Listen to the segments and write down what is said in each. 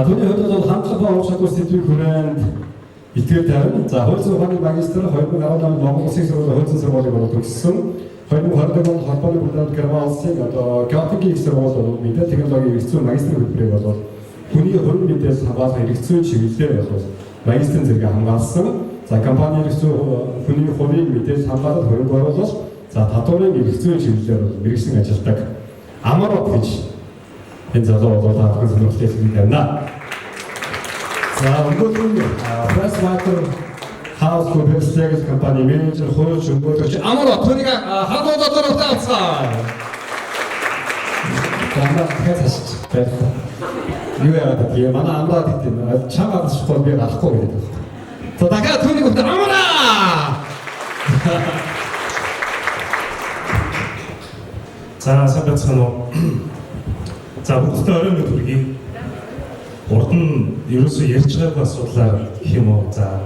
Түүний хувьд бол хандлага ууршаалт сэдвийн хүрээнд итгэл тавина. За хууль зүйн ухааны магистр 2017 Монгол Улсын сургуулийн хууль зүйн сургуулийг төгссөн. 2020 онд холбооны бүлээн Герман-Улсын Геотикийн их сургууль бол мэдээ технологийн эрх зүйн магистрийн хөтөлбөрийг бол хүний хөрөнгө мэдээлэл хамгаалах эрх зүйн чиглэлээр бол магистрийн зэрэг хамгаалсан. За компани эрх зүйн хүний хөрөнгө мэдээлэл хамгаалалт хөрөнгө оруулалт за татварын эрх зүйн чиглэлээр мэргэжлийн ажилтдаг Амарот гэж энэ залуу бол таахын сонирхолтой зүйл байна. За өнөөдөр Pricewaterhouse компани менежер хууч өнөөдөр Амарот түүнийг хадгалаад тавцгаа. Камера хэсэж байна. Юу яагаад тийм манай Амарот гэдэг чамаа асуухгүй би гарахгүй гэдэг. За дахиад түүнийг өгдөө Амараа. За сайн байцгаана уу. За бүгдээ оройн мэд хүргэе. Урд нь ерөөсөө ярьж байгаагүй асуудлаа гэх юм уу. За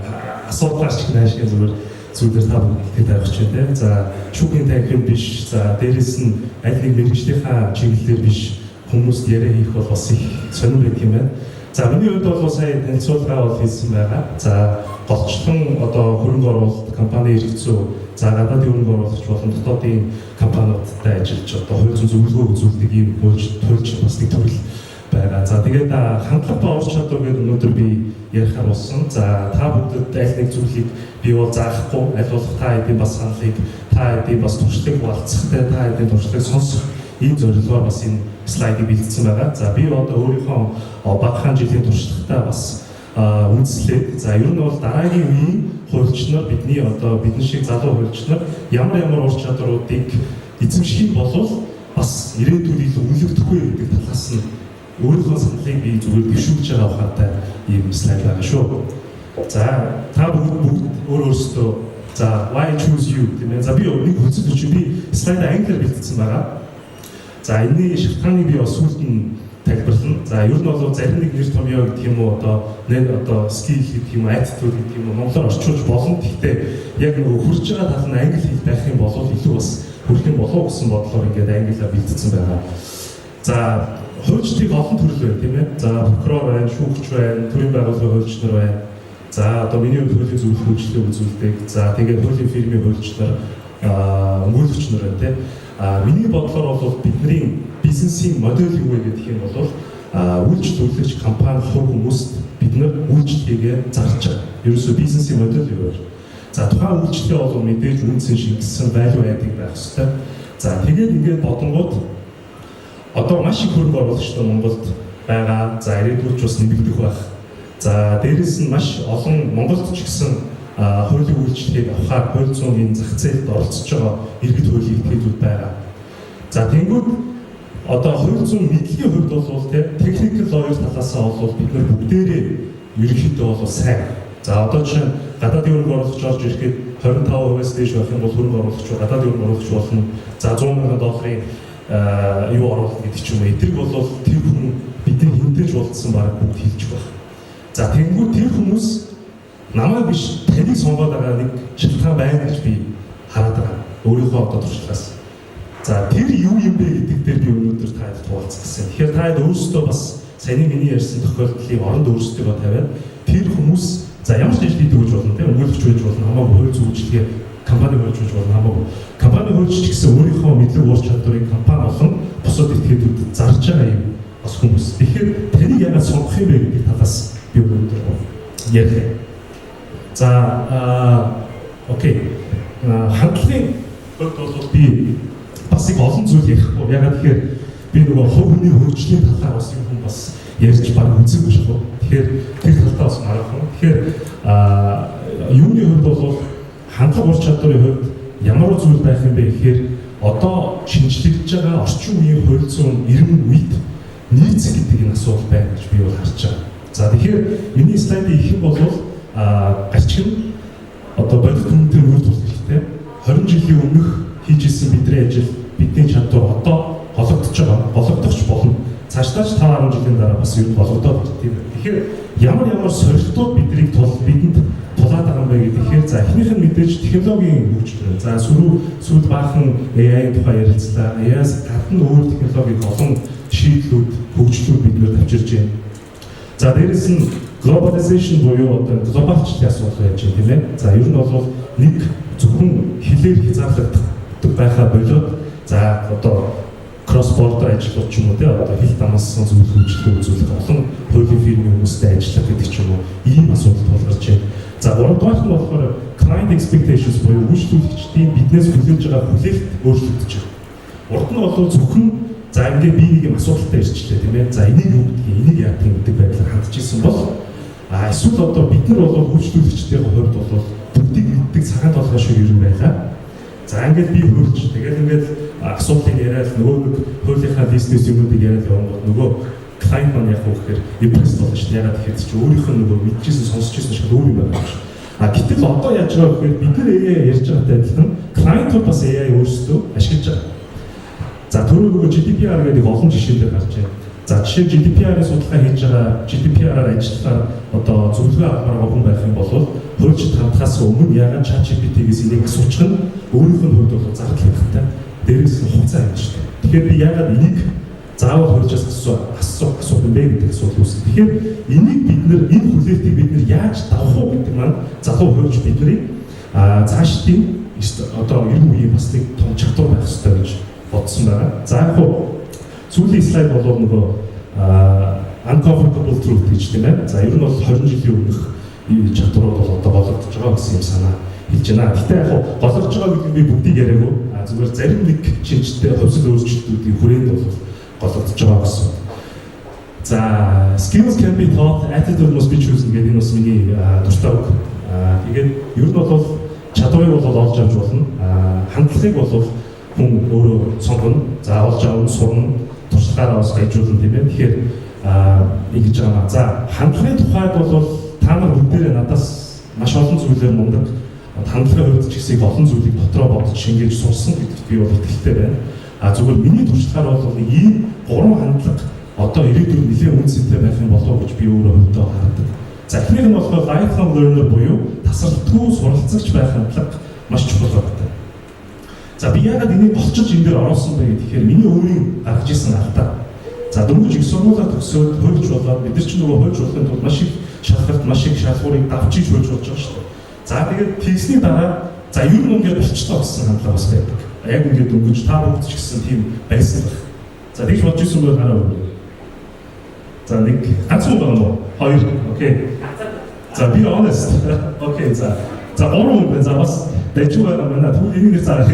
асуудлаар ч наашиг зүйлээр та бүгд тавих ч юм. За шүүхийн танхим биш. За дээрэс нь аль нэг мэргэжлийнхаа чиглэлээр биш хүмүүст яриа хийх бол бас их сонир байдаг юм байна. За миний хувьд бол сая танилцуулга бол хийсэн байгаа. За голчлон одоо хөрөнгө оруулалт компани эрх зүй за гадаадын хөрөнгө оруулагч болон дотоодын компаниудтай ажиллаж одоо хууль зүйн зөвлөгөө үзүүлдэг ийм хуульч бас нэг төрөл байгаа. За тэгээд хандлага ба ур чадвар гэдэг өнөөдөр би ярихаар болсон. За та бүгдэд аль нэг зүйлийг би бол заахгүй аль болох та хэдийн бас саналыг та хэдийн бас туршлагыг хуваалцахтай та хэдийн туршлагыг сонсох ийм зорилгоор бас энэ слайдыг бэлдсэн байгаа. За би одоо өөрийнхөө багахан жилийн туршлагатай бас үндэслээд за ер нь бол дараагийн үеийн хуульч нар бидний одоо бидний шиг залуу хуульч нар ямар ур чадваруудыг эзэмших юм бол бас ирээдүйд илүү үнэлэгдэхгүй гэдэг талаас нь өөрийнхөө саналыг би зүгээр дэвшүүлж байгаа ухаантай ийм слайд байгаа шүү. За та бүгд өөрөөсөө за why choose you гэмээр за би нэг хүнсэл чи би слайд англиар бэлтгэсэн байгаа. За энэний шалтгааныг би бас сүүлд нь тайлбарлана. За ер нь бол зарим нэг нэр томьёо гэх юм уу одоо skill гэх юм attitude гэх юм уу монголоор орчуулж болно. Гэхдээ яг нөгөө хурж байгаа тал нь англи хэл байх юм бол илүү бас хүрх юм болов гэсэн бодлоор ингээд англиар бэлтгэсэн байгаа. За хуульчдыг олон төрөл байна тийм ээ. За прокурор байна, шүүгч байна, төрийн байгууллагын хуульч нар байна. За одоо миний хувьд хуулийн зөвлөх үйлчлэг үзүүлдэг. За тэгээд хуулийн фирмийн хуульч нар өмгөөлөгч нар байна тийм. Миний бодлоор бол бидний бизнесийн модель юу вэ гэдэг юм бол үйлчлүүлэгч компани хувь хүмүүст бид нар үйлчлэгээ зарж байгаа. Ерөөсөө бизнесийн модель юу вэ? За тухайн үйлчлэгээ бол мэдээж үнцэн шингэсэн value add-ыг байх хэрэгтэй. За тэгээд ингээд бодонгууд одоо маш их хөрөнгө оруулагчдаа Монголд байгаа. За ирээдүйд бас нэмэгдэх байх. За дээрэс нь маш олон Монголд ч гэсэн хуулийн үйлчлэгийг авахаар хууль зүйн зах зээлд оролцож байгаа иргэд хуулийн этгээдүүд байгаа. За тэнгууд одоо хууль зүйн мэдлэгийн хувьд бол техникэл лойер талаасаа бол бид нар бүгдээрээ ерөнхийдөө бол сайн. За одоо чинь гадаадын хөрөнгө оруулагч орж ирэхэд 25%-аас дээш байх юм бол хөрөнгө оруулагч гадаадын хөрөнгө оруулагч болно. За 100 мянган долларын юу оруулах гэдэг ч юм уу. Эдрэг бол тэр хүн бидний хинтэж болцсон баг бүгд хэлж байна. За тэнгууд тэр хүмүүс намайг биш таныг сонгоод байгаа нэг шалтгаан байна гэж би хараад байгаа. Өөрийнхөө одоо туршлагаас. За тэр юу юм бэ гэдэг дээр би өнөөдөр таад хуваалцах гэсэн. Тэгэхээр таад өөрсдөө бас саяны миний ярьсан тохиолдлыг оронд өөрсдөө тавиад тэр хүмүүс за ямар ч ажил хийж болно тийм өмгөөлөгч байж болно хамаагүй хууль зүйн үйлчлэгээ компани хуулж байж болно хамаагүй. Компани хуульч ч гэсэн өөрийнхөө мэдлэг ур чадварыг компани болон бусад этгээдүүдэд зарж байгаа юм бас хүмүүс. Тэгэхээр таныг яагаад сонгох юм бэ гэдэг талаас би өнөөдөр ярих. За окей. Хандлагын хувьд бол би бас их олон зүйл ярихгүй. Ягаад тэгэхээр би нөгөө хувь хүний хөгжлийн талаар бас юм хүн бас ярьж баг үзээгүй шахав. Тэгэхээр тэр талдаа бас маргахан. Тэгэхээр юуны хувьд бол хандлага ур чадварын хувьд ямар зүйл байх юм бэ гэхээр одоо шинжлэгдэж байгаа орчин үеийн хууль зүйн иргэн үед нийцэх гэдэг энэ асуудал байна гэж би бол харж байгаа. За тэгэхээр миний слайдыг их юм бол гарчин одоо бодит хүмүүстээ үр тус хэрэгтэй. 20 жилийн өмнөх хийж исэн бидний ажил бидний чадвар одоо гологдож байгаа. Гологдохч болно. Цаашдаач 5-10 жилийн дараа бас юу болгодоод байна тийм. Тэгэхээр ямар сорилтууд бидэнд тулаад байгаа юм бэ гэхээр за эхнийх нь мэдээж технологийн хөгжил. За сүүл баахан AI тухай ярилцлаа. AI-с гадна өөр технологийн олон шийдлүүд, хөгжлүүд бид нэр авчирж байна. За дээрэс нь globalization буюу одоо глобалчлалын асуудал байж байна тийм ээ. За ер нь бол нэг зөвхөн хэлээр хязгаарлагддаг байхаа болоод за одоо cross border ажлууд ч юм уу те одоо хэл дамжсан зүйл хөгжлөө үзүүлэх олон хуулийн фирмийн хүмүүстэй ажиллах гэдэг ч юм уу ийм асуудал тулгарч байна. За гуравдугаар нь болохоор client expectations буюу үйлчлүүлэгчдийн биднээс хүлээж байгаа хүлээлт өөрчлөгдөж байна. Урд нь бол зөвхөн за ингээд би нэг юм асуудалтай ирчлээ тийм ээ. За энийг юу гэдгийг энийг яах юм гэдэг байдлаар хандж исэн бол эсвэл одоо бид нар бол үйлчлүүлэгчдийн хувьд бол бүгдийг мэддэг цагаан толгой шиг юм байлаа. За ингээд би хөрч тэгэл ингээд асуудлыг яриад нөгөө нэг хуулийнхаа бизнес юмнуудыг яриад явангууд нөгөө клиент маань яг үгээр импресс болно шүү дээ. Ягаад гэхээр чи өөрийнх нь нөгөө мэдчихсэн сонсчихсан шиг өөр юм байна шүү. Гэтэл одоо яаж байгаа вэ гэхээр бид нар AI ярьж байгаатай адилхан клиентууд бас AI өөрсдөө ашиглаж байгаа. За түрүү нөгөө GDPR гэдэг олон жишээнээр гарч байна. За жишээ нь GDPR-ийн судалгаа хийж байгаа GDPR-аар ажиллахаар одоо зөвлөгөө авах хүн байх юм бол хуульчид хандхаас өмнө яагаад ChatGPT-гээс энийг асуучих нь өөрийнх нь хувьд бол зардал хэрэгтэй. Дээрээс нь хугацаа амьдчихдээ. Тэгэхээр би яагаад энийг заавал хуульчаас асуух юм бэ гэдэг асуудал үүснэ. Тэгэхээр энийг бид нэр энэ хүлээлтийг бид нэр яаж давах уу гэдэг маань залуу хуульч бидний цаашдын одоо ерөн үеийн бас нэг том чадвар байх хэрэгтэй гэж бодсон байна. За яг хуу сүүлийн слайд бол нөгөө uncomfortable truth гэж тийм ээ. За ер нь бол 20 жилийн өмнөх чадварууд бол одоо гологдож байгаа гэсэн юм санаа хэлж байна. Гэтэ яг гологдож байгаа гэдэг нь би бүгдийг яриаггүй. Зүгээр зарим нэг шинжтэй хувьсэл өөрчлөлтүүдийн хүрээнд бол гологдож байгаа гэсэн. За skills can be taught, attitude must be chosen гэдэг энэ бас миний дуртай үг. Тэгээд ер нь бол чадварыг бол олж авч болно. Хандлагыг бол хүн өөрөө сонгоно. За олж авах, сурна, туршлагаараа бас гайжуулна тийм ээ. Тэгэхээр ингэж байгаа. За хандлагын тухайд бол та нар бүгдээрээ надаас маш олон зүйлээр мундаг. Хандлагын хувьд ч гэсэн олон зүйлийг дотроо бодож шингээж сурсан гэдэгт би бол итгэлтэй байна. Зүгээр миний туршлагаар бол ийм гурван хандлага одоо ирээдүйд нэлээд үнцэнтэй байх юм болов уу гэж би өөрөө хувьдаа хардаг. За эхнийх нь болохоор lifelong learner буюу тасралтгүй суралцагч байх хандлага маш чухал байдаг. За би яагаад энийг болчиж энэ дээр оруулсан бэ гэхээр миний өөрийн гаргаж ирсэн алдаа. За дөнгөж их сургуулаа төгсөөд хуульч болоод бид нар ч нөгөө хуульч болохын тулд маш их шалгалт, маш их шалгуурыг давж иж хуульч болж байгаа шүү дээ. За тэгээд тэгсний дараа за ер нь ингээд болчихлоо гэсэн хандлага бас байдаг. Яг ингээд дөнгөж та бүгд ч гэсэн тийм байсан байх. За тэгж бодож ирсэн бол хараа үү. За нэг ганцхан байна уу? Хоёр. Окей. За be honest. Окей. За гурван хүн байна. За бас дэжүү байна. Тэгвэл энийг за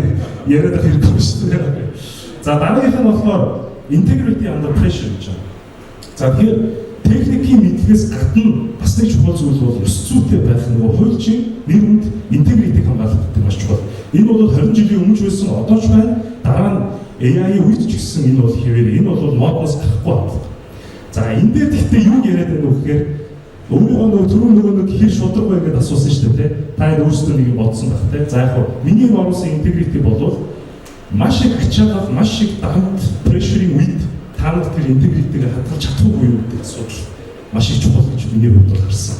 яриад хэрэггүй шүү дээ. За дараагийнх нь болохоор integrity under pressure гэж байна. За тэгэхээр техникийн мэдлэгээс гадна бас нэг чухал зүйл бол ёс зүйтэй байх нөгөө хуульчийн нэр хүнд интегритиг хамгаалах гэдэг маш чухал. Энэ бол 20 жилийн өмнө ч байсан, одоо ч байна. Дараа нь AI-ийн үед ч гэсэн энэ бол хэвээр. Энэ бол модноос гарахгүй байна. За энэ дээр гэхдээ юу яриад байна вэ гэхээр өөрийнхөө нөгөө нэг хэр шудраг бай гэдээ асуусан шүү дээ. Та энэ өөрсдөө нэг юм бодсон байх те. За яг хөө миний оруулсан интегрити бол маш их ачаалал, маш их дарамт прешерийн үед та нар тэр интегритигээ хадгалж чадахгүй юу гэдэг асуудал маш их чухал гэж миний хувьд бол харсан.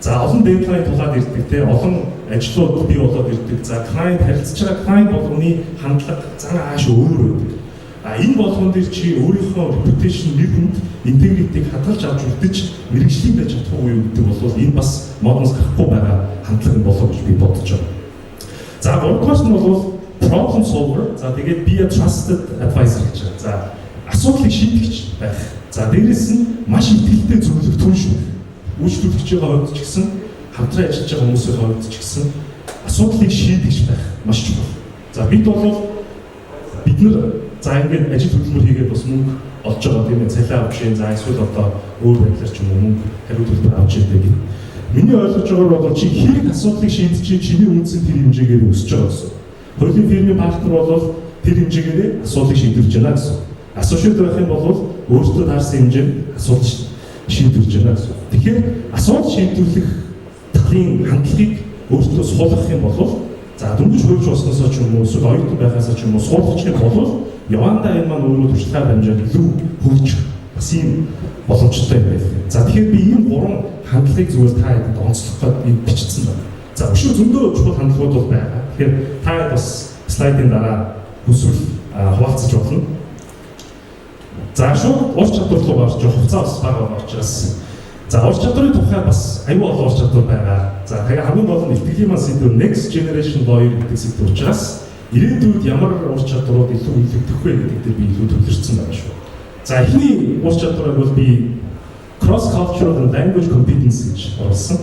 За олон дедлайн тулаад ирдэг те, олон ажлууд бий болоод ирдэг. За клиент харилцаж байгаа клиент болгоны хандлага цааш өөр байдаг. Энэ болгон дээр чи өөрийнхөө reputation нэр хүнд интегритиг хадгалж авч үлдэж мэрэгжлийн байж чадахгүй юу гэдэг бол энэ бас модноос гарахгүй байгаа хандлага нь болов гэж би бодож байна. За гуравдугаар нь бол problem solver. За тэгээд be a trusted advisor гэж байна. За асуудлыг шийдэгч байх. За дээрэс нь маш итгэлтэй зөвлөх түн шүү. Үйлчлүүлэгчийн хувьд ч гэсэн хамтран ажиллаж байгаа хүмүүсийн хувьд ч гэсэн асуудлыг шийдэгч байх маш чухал. За бид нар за ингээд ажил хөдөлмөр хийгээд бас мөнгө олж байгаа тийм ээ цалин авч шин за эсвэл одоо өөр байдлаар ч юм уу мөнгө хариу төлбөр авч ирдэг гэх. Миний ойлгож байгаагаар бол чи хэрэг асуудлыг шийдэж чиний үнцэн тэр хэмжээгээр өсөж байгаа гэсэн. Хуулийн фирмийн партнер бол тэр хэмжээгээр асуудлыг шийдвэрж байна гэсэн. Асуушид байх юм бол өөртөө таарсан хэмжээнд асуудал шийдвэрж байна гэсэн. Тэгэхээр асуудал шийдвэрлэх талын хандлагыг өөртөө суулгах юм бол за дөнгөж хөрж болсноосоо ч юм уу эсвэл оюутан байхаасаа ч юм уу суулгах юм бол явандаа энэ маань өөрөө туршлагаар хэмжээд илүү хөгж бас ийм боломжтой юм байна. За тэгэхээр би ийм гурван хандлагыг зүгээр та хэд онцлох гээд энд бичсэн байна. За өшөө зөндөө чухал хандлагууд бол байгаа. Тэгэхээр та бас слайдын дараа хүсвэл хуваалцаж болно. За шууд ур чадвар руу гарч явах хугацаа бас бага учраас За ур чадрын тухай бас аюул олон ур чадвар байгаа. За тэгээ хамгийн гол нь итгэлийн маань сэдв next generation lawyer гэдэг сэдв учраас ирээдүйд ямар ур чадварууд илүү илэрдэх вэ гэдэг дээр би илүү төвлөрсөн байгаа шүү. За эхний ур чадварыг бол би cross cultural and language competence гэж оруулсан.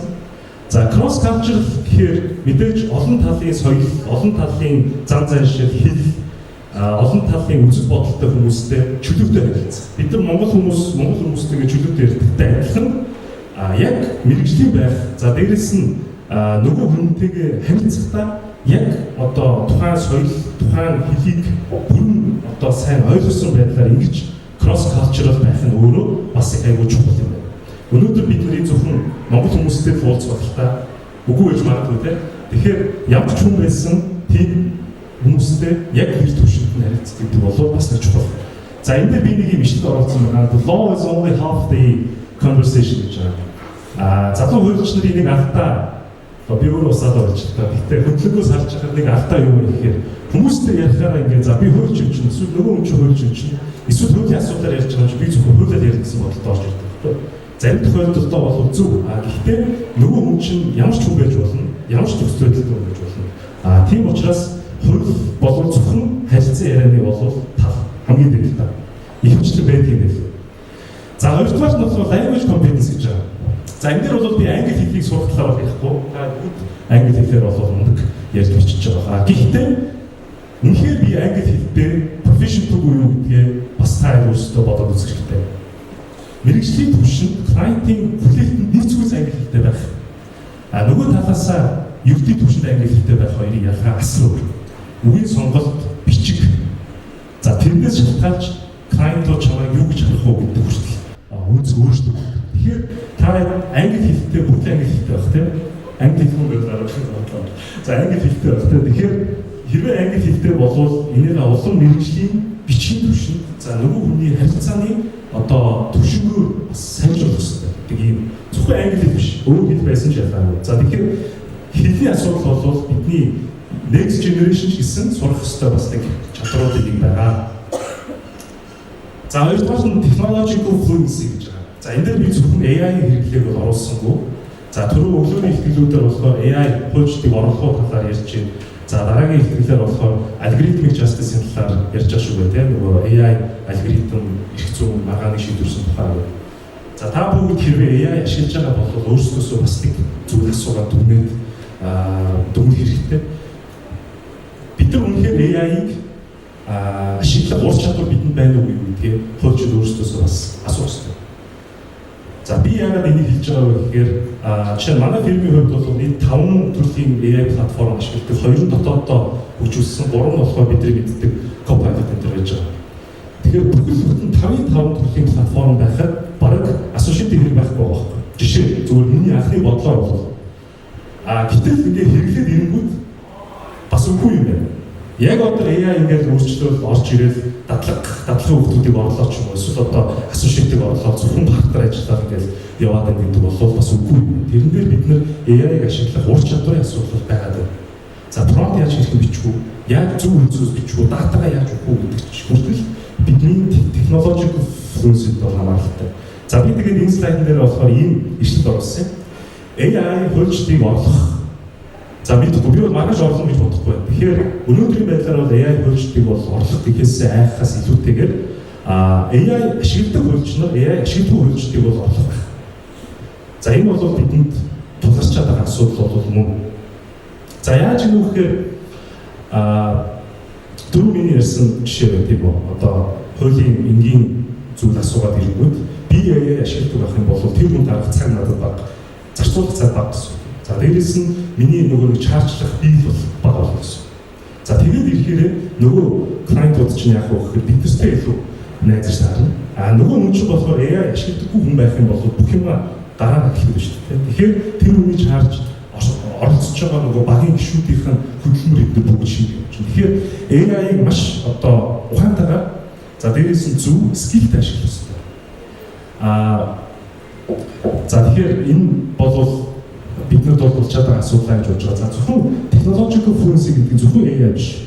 За cross cultural гэхээр мэдээж олон талын соёл, олон талын зан заншил, хэл, олон талын үзэл бодолтой хүмүүстэй чөлөөтэй харилцах. Бид нар монгол хүмүүстэйгээ чөлөөтэй ярилцахтай адилхан яг мэрэгжлийн байх. За дээрэс нь нөгөө хүнтэйгээ харилцахдаа яг одоо тухайн соёл, тухайн хэлийг бүрэн одоо сайн ойлгосон байдлаар ингэж cross cultural байх нь өөрөө бас их айгүй чухал юм байна. Өнөөдөр бид нэр зөвхөн монгол хүмүүстэй уулзалтаа үгүй гэж магадгүй те. Тэгэхээр ямар ч хүн байсан тийм хүмүүстэй яг нэг төвшөнд нь харилцах гэдэг бол бас нэг чухал. За энэ дээр би нэг юм ишлэл оруулсан байна. The law is only half the conversation гэж байгаа. Залуу хуульч нарын нэг алдаа би өөрөө усаад орж байгаа. Гэтэ хөдөлгөөс харж байгаа нэг алдаа юу вэ гэхээр хүмүүстэй ярихаараа ингээд за би хуульч юм чинь эсвэл нөгөө хүн чинь хуульч юм чинь эсвэл хуулийн асуудлаар ярьж байгаа чинь би зөвхөн хуулиар ярих гэсэн бодолтой орж ирдэг. Зарим тохиолдолд бол зөв. Гэхдээ нөгөө хүн чинь ямар ч хүн байж болно, ямар ч төгс байдалтай хүн байж болно. Тийм учраас хууль болон зөвхөн харилцан ярианы бол тал хамгийн дээд тал. Ихэвчлэн байдаг юм байна. За хоёрдугаар нь бол language competence гэж байгаа. За энэ дээр бол би англи хэлийг сурах талаар ярихгүй. Та бүгд англи хэлээр бол мундаг ярьж бичиж байгаа. Гэхдээ үнэхээр би англи хэлтэй proficient үгүй юу гэдгээ бас та өөрсдөө бодоод үзэх хэрэгтэй. Мэргэжлийн түвшинд клиентийн хүлээлтэнд нэгцгүйс англи хэлтэй байх. Нөгөө талаасаа ердийн түвшинд англи хэлтэй байх хоёрын ялгаа асар өөр. Үгийн сонголт, бичиг. За тэрнээс шалтгаалж клиентууд чамайг юу гэж харах уу гэдэг хүртэл үнц өөрчлөг. Тэгэхээр та англи хэлтэй бүгд англи хэлтэй байх тийм. Англи хүн гэдэг арга бодлоо. За англи хэлтэй байх тийм. Тэгэхээр хэрвээ англи хэлтэй болвол энэний улам мэргэжлийн бичгийн түвшинд за нөгөө хүний харилцааны одоо түвшингөө бас сайжруулах хэрэгтэй гэдэг юм. Зөвхөн англи хэл биш, өөр хэл байсан ч ялгаагүй. За тэгэхээр хэлний асуудал бол бидний next generation гэсэн сурах хэрэгтэй бас нэг чадрууд юм байгаа. За хоёрдугаар нь technological fluency гэж байгаа. За энэ дээр би зөвхөн AI-ийн хэрэглээг бол оруулсангүй. За түрүү өглөөний ихтгэлүүдээр болохоор AI хуульчдыг оруулах талаар ярьж байна. За дараагийн ихтгэлээр болохоор algorithmic justice-ийн талаар ярьж байгаа шүү дээ тийм. Нөгөө AI алгоритм их зүүн маргааныг шийдвэрсэн тухай. За та бүгд хэрвээ AI ашиглаж байгаа бол өөрсдөөсөө бас нэг зүйл асуугаад дүгнээд хэрэгтэй. Бид нар үнэхээр AI-ыг ашиглах ур чадвар бидэнд байна уу гэдгийг хуульчид өөрсдөөсөө бас асуух хэрэгтэй. За би яагаад энийг хэлж байгаа вэ гэхээр жишээ нь манай фирмийн хувьд бол нийт 5 төрлийн AI платформ ашигладаг. 2 нь дотооддоо хөгжүүлсэн, 3 нь болохоор бидний мэддэг Copilot энэ байж байгаа. Тэгэхээр бүхэл бүтэн 5 төрлийн платформ байхад бараг асуушинтэй хэрэг байхгүй байгаа байхгүй. Жишээ зөвхөн миний анхны бодлоор бол гэтэл ингээд хэрэглээд ирэнгүүт бас үгүй юм байна. Яг одоо AI ингээд өөрчлөлт орж ирээд дадлагын хүмүүсийг орлоо ч юм уу эсвэл одоо асуушинтыг орлоо зөвхөн партнер ажиллаад ингээд яваад байгаа гэдэг бол бас үгүй. Тэрэн дээр бид нэр AI-г ашиглах ур чадварын асуудал байгаад байна. За prompt яаж хийх бичвүү, яаж зөв үнцөөс бичвүү, датагаа яаж өгөх үү гэдэг чинь хүртэл бидний technological fluency-д бол хамааралтай. За би тэгээд энэ слайдн дээр болохоор ийм ишлэл оруулсан. AI хуульчдыг орлох. За би бол маргааш орлох гэж бодохгүй байна. Тэгэхээр өнөөдрийн байдлаар бол AI хуульчдыг бол орлох гэхээсээ айхаас илүүтэйгээр AI ашигладаг хуульч нар AI ашигладаг хуульчдыг бол орлох байх. За энэ бол бидэнд тулгарч байгаа асуудал бол мөн. За яаж юм бэ гэхээр дөрөв миний ярьсан жишээ байна тийм үү? Одоо хуулийн энгийн зүйл асуугаад ирэнгүүт би AI ашигладаг байх юм бол тэр хүн дарах цаг надад бага, зарцуулах цаг бага гэсэн. За дээрээс нь миний нөгөө нэг чаржлах бийл бол бага болно гэсэн. За тэгээд ирэхээр нөгөө клиентууд чинь яг хөөхөд биднэртэй илүү найзаж таарна. Нөгөө хүн чинь болохоор AI ашигладаггүй хүн байх юм бол бүх юм дараа нь хэлэх шүү дээ. Тэгэхээр тэр хүний чарж оролцож байгаа нөгөө багийн гишүүдийнх нь хөдөлмөр эдгээр бүгд шинэ юм чинь. Тэгэхээр AI-г маш одоо ухаантайгаар за дээрээс нь зөв скиллтэй ашиглах хэрэгтэй. За тэгэхээр энэ бол биднэрд бол болж байгаа асуудал гэж бодож байгаа. За зөвхөн technological fluency гэдэг зөвхөн AI биш.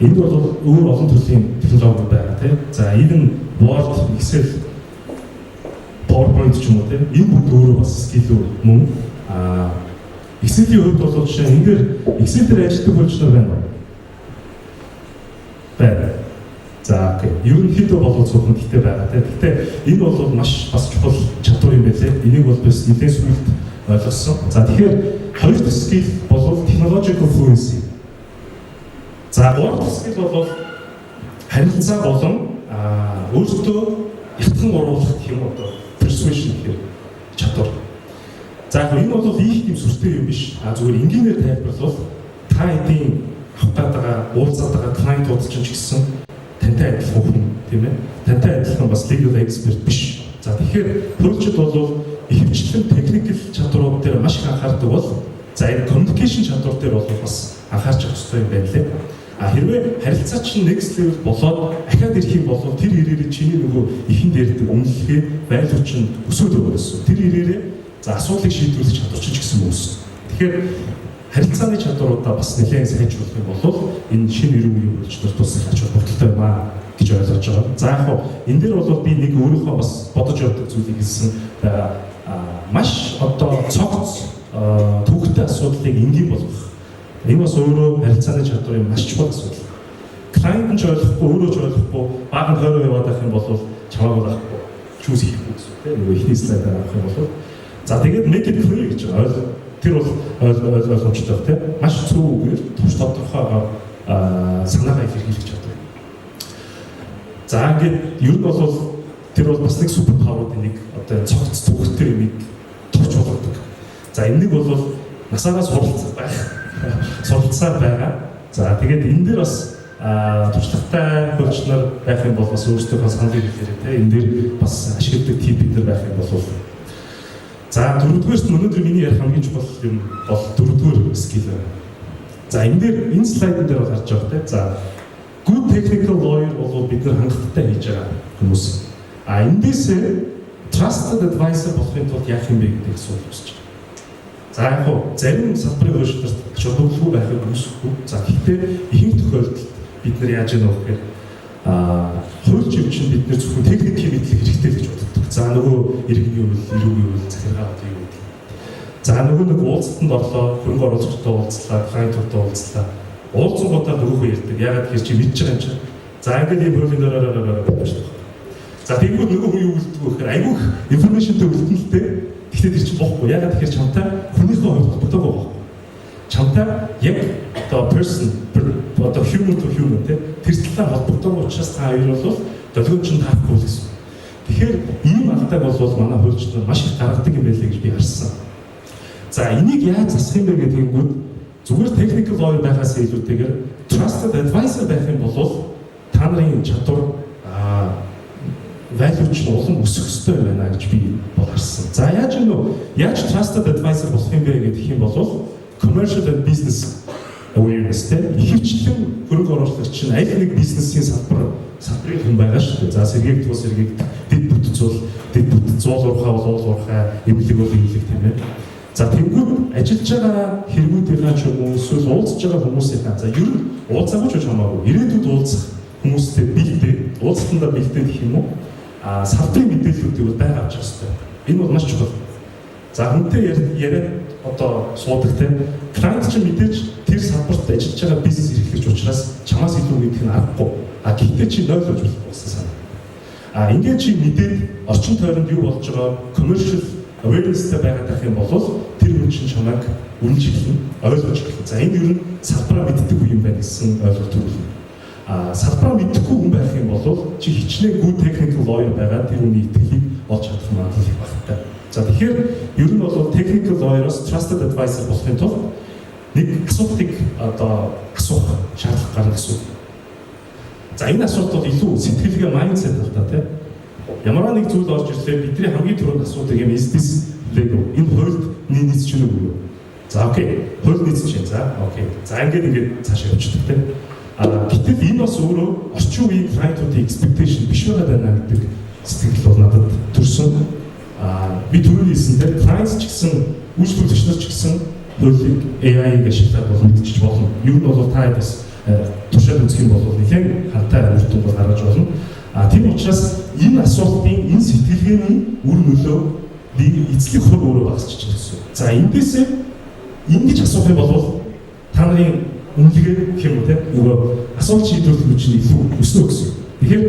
Энд бол өөр олон төрлийн технологи байгаа тийм. За even Word, Excel, PowerPoint ч юм уу тийм энэ бүгд өөрөө бас скил мөн. Excel-ийн хувьд бол жишээ нь энэ Excel дээр ажилладаг хүчнэр байна уу? Байна. За окей. Ерөнхийдөө боловсруулах нь гэхдээ байгаа тийм. Гэхдээ энэ бол маш бас чухал чадвар юм байлээ. Энийг бол бас нэлээд сүлд ойлгосон. За тэгэхээр хоёр дахь скил бол technological fluency. За гурав дахь скил бол харилцаа болон өөрсдөө ятхан оруулах гэх юм уу одоо persuasion гэх чадвар. За яг энэ бол их юм сүртэй юм биш. Зүгээр энгийнээр тайлбарлавал та эдийн авах гэдэг уулзаад байгаа клиентууд ч гэсэн тантай адилхан хүн тийм ээ. Тантай адилхан бас legal expert биш. За тэгэхээр хөрөлчд бол ихэвчлэн техникэл чадварууд дээр маш их анхаардаг бол за энэ communication чадвар дээр бол бас анхаарч авах хэрэгтэй юм байна лээ. Хэрвээ харилцаа чинь next level болоод ахаад ирэх юм бол тэр ирээрээ чиний нөгөө ихэнд ярьдаг үнэлгээ байлуу чинь өсөд өгөөс. Тэр ирээрээ за асуудлыг шийдвэрлэх чадвар ч гэсэн үүс. Тэгэхээр харилцааны чадваруудаа бас нэлээд сайжруулах юм бол энэ шинэ эрүүл мэндийн үйлчлэл туслах ач холбогдолтой юм аа гэж ойлгож байгаа. За яг хоо энэ дээр бол би нэг өөрийнхөө бас бодож явдаг зүйлийг хэлсэн. Маш одоо цогц төвхтэй асуудлыг энгийн болгох. Энэ бас өөрөө харилцааны чадварын маш чухал асуудал. Клиент нь ч ойлгохгүй, өөрөө ч ойлгохгүй, баг нь хойроо яваад байх юм бол чамаагүй байхгүй. Чүүс хийхгүй гэсэн тийм нөгөө ихний слайдаар авах юм бол за тэгээд make it clear гэж байгаа. Тэр бол ойлгомжтой тийм маш зөв үгээр төвч тодорхой санаагаа илэрхийлэх чадвар. За ингээд ер нь бол тэр бол бас нэг супер паверуудын нэг одоо цогц төвхтэй нэг товч болгодог. За энэнийг бол насаараа суралцсан байгаа. За тэгээд энэ дээр бас туршлагатай хөлчнөр байх юм бол бас өөрсдөө санал хэлээрэй те. Энэ дээр бас ашигладаг тип бид нар байх юм бол за дөрөвдүгээрт өнөөдөр миний ярих хамгийн чухал юм бол дөрөвдүгээр скил байна. За энэ дээр энэ слайдын дээр бол харж байгаа те. За good technical lawyer бол бид нар хангалттай хийж байгаа хүмүүс. Эндээс trusted advisor болохын тулд яах юм бэ гэдэг асуулт үүсэж байна. За яг хөө зарим салбарын хөршлөлт чөлөөгүй байхыг хүсэхгүй. За гэхдээ ихэнх тохиолдолд бид нар яаж яах вэ гэхээр хуульч юм чинь бид нар зөвхөн техникийн мэдлэг хэрэгтэй гэж боддог. За нөгөө иргэний үйл, эрүүгийн үйл, захиргаа одоо юу гэдэг. За нөгөө нэг уулзалтанд орлоо, хөрөнгө оруулагчтай уулзлаа, клиентуудтай уулзлаа. Уулзсангуудаа нөгөөхөө ярьдаг. Ягаад гэхээр чи мэдж байгаа юм чинь. За ингээд ийм хөрөнгө байна шүү дээ. За тэгвэл нөгөө хүн юу үлддэг вэ гэхээр айгүйх информашнтэй үлдэнэлтэй. Гэхдээ тэр чинь бохгүй. Ягаад гэхээр чамтай хүнийхээ хувьд боддог байхгүй. Чамтай яг одоо person одоо human to human тэр талаар холбогдсон учраас та хоёр бол долгион чинь таахгүй гэсэн. Тэгэхээр ийм алдаг бол манай хуульчид маш их гаргадаг юм байлээ гэж би харсан. За энийг яаж засах юм бэ гэдгийг зүгээр technical lawyer байхаас илүүтэйгээр trusted advisor байх юм бол та нарын чадвар value ч улам өсөх ёстой байна гэж би харсан. За яаж trusted advisor болох юм бэ гэх юм бол commercial and business awareness тэ ихэвчлэн хөрөнгө оруулагч чинь аль нэг бизнесийн салбарын хүн байгаа шүү дээ. За сэргээг тус сэргээг дэд бүтц уулуурхаа бол уулуурхаа эмнэлэг бол эмнэлэг тийм ээ. За тэнгууд ажиллаж байгаа хэрэгүүдийнхаа ч юм уу эсвэл уулзж байгаа хүмүүсийнхаа за ер нь уулзаагүй ч хамаагүй ирээдүйд уулзах хүмүүстэй бэлдээ уулзалтандаа бэлдээ гэх юм уу салбарын мэдээллүүдийг бол байнга авч явах хэрэгтэй. Энэ бол маш чухал. За хүнтэй яриад одоо суудаг те клиент чинь мэдээж тэр салбарт ажиллаж байгаа бизнес эрхлэгч учраас чамаас илүү мэдэх нь аргагүй. Гэхдээ чи 0 гэж болохгүй болсон санаа. Ингээд чи мэдээд орчин тойронд юу болж байгаа commercial awareness-тэй байгаад байх юм бол тэр хүн чинь чамайг үнэлж эхэлнэ, ойлгож эхэлнэ. За энэ ер нь салбараа мэддэг юм байна гэсэн ойлголт төрүүлнэ. Салбараа мэдхгүй хүн байх юм бол чи хичнээн good technical lawyer байгаа тэр хүний итгэлийг олж чадах магадлал их багтай. За тэгэхээр ер нь бол technical lawyer-оос trusted advisor болохын тулд нэг асуултыг одоо асуух шаардлага гарна гэсэн. За энэ асуулт бол илүү сэтгэлгээ mindset талтай тийм. Ямар нэг зүйл орж ирлээ бидний хамгийн түрүүнд асуудаг юм is this legal энэ хуульд нийцж чинь үгүй юу? За окей. Хууль нийцж чинь. За окей. За ингээд цаашаа явчихдаг тийм. Гэтэл энэ бас өөрөө орчин үеийн client-уудын expectation биш байгаа даа гэдэг сэтгэл бол надад төрсөн. Би түрүүний хэлсэнтэй client ч гэсэн үйлчлүүлэгч нар ч гэсэн хуулийг AI-г ашиглаад бол мэдчих болно. Юу нь бол та бас туршаад үзэх юм бол нэлээд хантай үр дүн бол гаргаж болно. Тийм учраас энэ асуултын энэ сэтгэлгээний үр нөлөөийг эзлэх хур өөрөө багасч байгаа. За эндээсээ ингэж асуух юм бол та нарын үнэлгээ гэх юм уу те нөгөө асуулт шийдвэрлэх хүч нь илүү өснө гэсэн. Тэгэхээр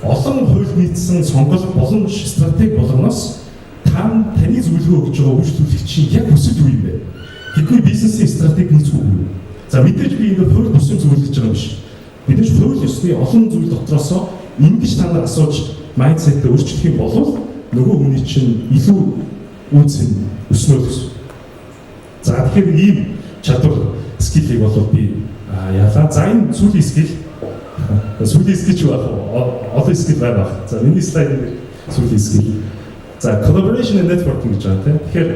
олон хууль нийцсэн сонголт боломж стратеги болгоноос таны зөвлөгөө өгж байгаа үйлчлүүлэгчийн яг хүсэл юу юм бэ? Бидний бизнесийн стратеги нийцгүй юу? За мэдээж би энэ хууль тусам зөвлөж байгаа юм биш. Мэдээж хууль ёсны олон зүйл дотроос ингэж та нар асууж майндсетээ өөрчлөх юм бол нөгөө хүний чинь илүү үнцэн өснө гэсэн. За тэгэхээр ийм чадвар скиллийг бол би яалаа. За энэ сүүлийн скилл ч байх олон скилл байх. За миний слайд дээр сүүлийн скилл. За collaboration and networking гэж байна тийм. Тэгэхээр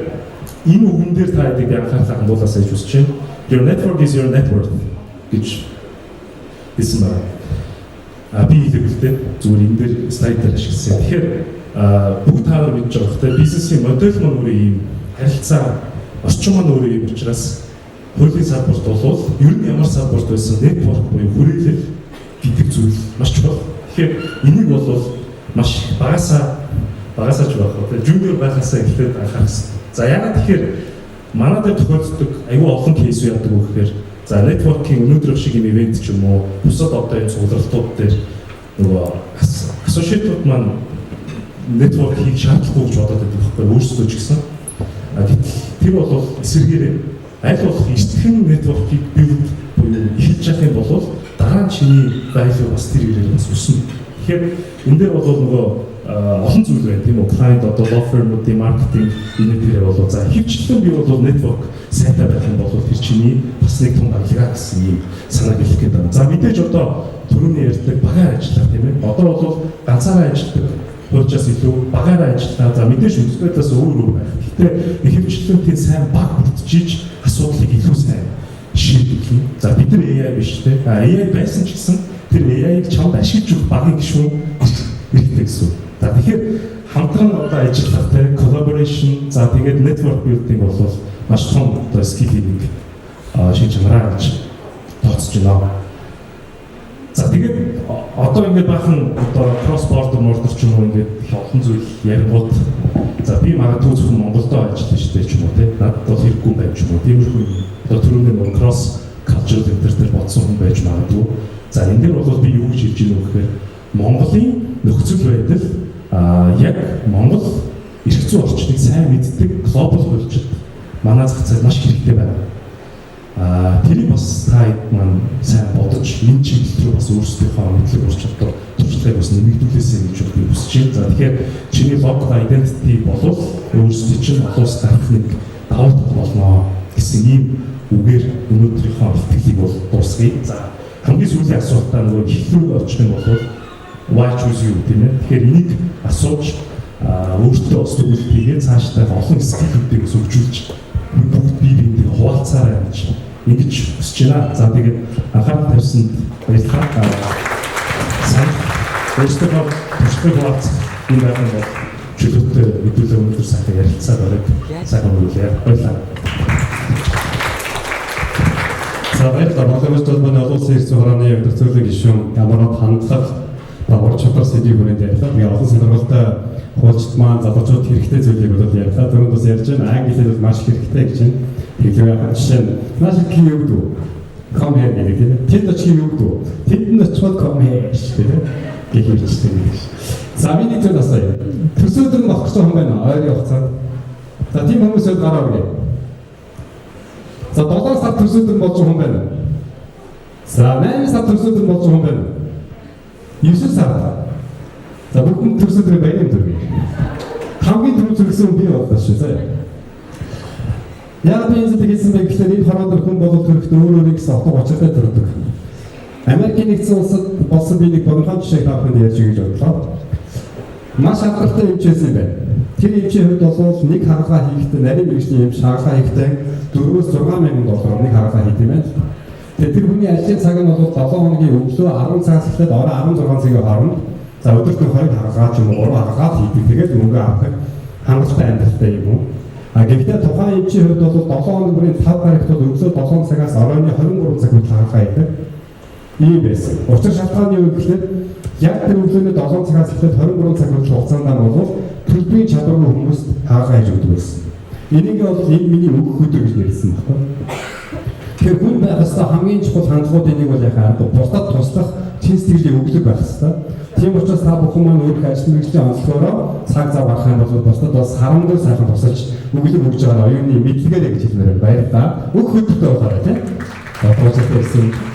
энэ үгэн дээр та эдийг анхаарал хандуулаас гэж хүсэж байна. Your network is your net worth гэж хэлсэн байна. Би хэлэхдээ зүгээр энэ дээр слайд дээр ашигласан. Тэгэхээр бүгд та нар мэдж байгаа хэрэг бизнесийн модель маань өөрөө ийм харилцаа орчин маань өөрөө ийм учраас хуулийн салбарт бол ер нь ямар салбарт байсан network буюу хүрээлэл гэдэг зүйл маш чухал. Тэгэхээр энийг бол маш багасаач байх уу. Junior байхасаа эхлээд анхаарах хэрэгтэй. За яагаад тэгэхээр манай дээр тохиолддог аюул олон кейс яадаг вэ гэхээр за networking өнөөдөр шиг юм ивент ч юм уу бусад одоо энэ суулгалтууд дээр нөгөө associate-ууд маань network-ийг шаардлагагүй гэж бодоод байдаг байхгүй өөрсдөө ч гэсэн. Тэр бол эсэргээрээ аль болох эртхэн network-ийг build буюу эхэлж явах юм бол дараа нь чиний value бас тэр ирээр бас өснө. Тэгэхээр энэ дээр бол нөгөө олон зүйл байна тийм үү? Client одоо law firm-уудын маркетинг энэ төрөө бол за хөвчлэн би бол network сайтай байх юм бол тэр чиний бас нэг том авлага гэсэн юм санааг хэлэх гээд байна. За мэдээж одоо түрүүний ярьдаг багаар ажиллах тийм ээ. Одоо бол ганцаараа ажилладаг хуульчаас илүү багаараа ажиллаа. За мэдээж үндэслэлээс өөр байх. Гэхдээ хөвчлэн тийм сайн баг бүрдчиж асуудлыг илүү сайн шийдвэрлэе. За бид нар AI биш тийм. AI байсан ч гэсэн тэр AI-г чамд ашиглаж өгөх багийн гишүүн хэрэгтэй гэсэн. За тэгэхээр хамтран одоо ажиллах тийм collaboration за тэгээд network building бол маш том одоо скиллийг шийдэж чанараа гэж тооцож байна. За тэгээд одоо ингээд баахан одоо cross border мордор ч юм уу ингээд их олон зүйл ярингууд за би магадгүй зөвхөн Монголдо ажиллаж штэ ч юм уу тийм надад бол хэрэггүй байж юм уу тиймэрхүү одоо түрүүний нэг cross cultural center дээр бодсон хүн байж магадгүй. За энэ дээр бол би юу гэж хэлж байна вэ гэхээр Монголын нөхцөл байдал яг Монгол эрх зүйн орчныг сайн мэддэг глобал хуульчид манай зах зээл маш хэрэгтэй байна. Тэрийг бас та маань сайн бодож энэ чиглэл рүү бас өөрсдийнхөө мэдлэг ур чадвар туршлагыг бас нэмэгдүүлээсэй гэж би хүсэж байна. За тэгэхээр чиний local identity болов өөрсдөө чинь олон улс гарахныг давуу тал болно гэсэн ийм үгээр өнөөдрийнхөө итгэлийг бол дуусгая. За хамгийн сүүлийн асуултаа нөгөө хэлрүү очих юм бол why choose you тийм ээ. Тэгэхээр энийг асууж өөртөө бас төгөлтийгээ цаашдаа олон скиллүүдийг зөвжүүлж бүгд бие биендээ хуваалцаарай гэж ингэж хүсэж байна. За тэгээд анхаарал тавьсанд баярлалаа. Сайн өөртөө туршлагыг хуваалцах юм байна бол чөлөөтэй мэдүүлэг өнөөдөр сайхан ярилцаад орой сайхан үлээ. Баярлалаа. За баярлалаа. Монголчууд манай олон улсын эрх зүйн хурааны өдөр зөвлөлийн гишүүн Ямарад хандлага бавар чадвар сэдвийн хүрээнд ярьлаа. Би олон сонирхолтой хуульчид маань залуучууд хэрэгтэй зүйлийг бол ярьлаа. Түрүүнд бас ярьж байна. Англи хэл бол маш хэрэгтэй гэж байна. Тэгэхээр жишээ нь маш их юм өгдөг. Come here гэдэг тийм. Тэд очих юм өгдөг. Тэд очиход come here гэдэг. Гэхэрчтэй гэж. За миний төр насаа. Төсөөдөр нь авах хүн байна. Ойрын хугацаанд. За тийм хүмүүсэд гараа өгье. За 7 сар төсөөдөр болж хүн байна. За 8 сар төсөөдөр болж хүн байна. 9 сар. За бүгд төсөөдөр байна юм дөрөв. Хамгийн түрүү зөвлөсөн би боллоо шүү заяа. Яг энэ зүйлсэн байх гэхээр энэ хороонд хүн болол төрөхд өөрөөрөө гэсэн отго учиртай төрдөг. Америкийн нэгдсэн улсад болсон би нэг бодгон жишээ хаахад ярьж өгч бодлоо. Маш хангалттай юм чийсэн юм байна. Тэр эмчийн хувьд бол нэг хаалгаа хийхдээ нарийн мэргэжлийн эмч хаалгаа хийхдээ 4-6 мянган доллар нэг хаалгаа хийх юм байна. Тэгээд тэр хүний ажлын цаг нь бол 7 хоногийн өглөө 10 цагаас эхлээд орой 16 цагийн хооронд за өдөртөө 2 хаалгаа ч юм уу 3 хаалгаа хийдэг. Тэгээд мөнгө авдаг хангалттай амьдралтай юм уу? Гэхдээ тухайн эмчийн хувьд бол 7 хоног бүрийн 5 гарагт өглөө 7 цагаас оройн 23 цаг хүртэл хаалгаа хийдэг. Ийм байсан. Учир шалтгааны юу гэхээр Яг тэр өглөөний 7 цагаас эхлээд 23 цаг хүртэл хугацаанд бол төлбөрийн чадваргүй хүмүүст хаагаа хийж өгдөг байсан. Энийг бол энэ миний өгөх өдөр гэж нэрлсэн баггүй. Тэгэхээр хүн байх ёстой хамгийн чухал хандлагуудын нэг бол яхаа бусдад туслах чин сэтгэлийн өглөг байх ёстой. Тийм учраас та бүхэн маань өөрийнхөө ажил мэргэжлийн онцлогоороо цаг зав гаргах юм бол бусдад бас харамгүй сайхан тусалж өглөг өгж байгаа оюуны мэдлэгээр гэж хэлмээр байна. Баярлалаа. Өг хөдөлгөөн болоорой тийм. Баталгаажтай ирсэн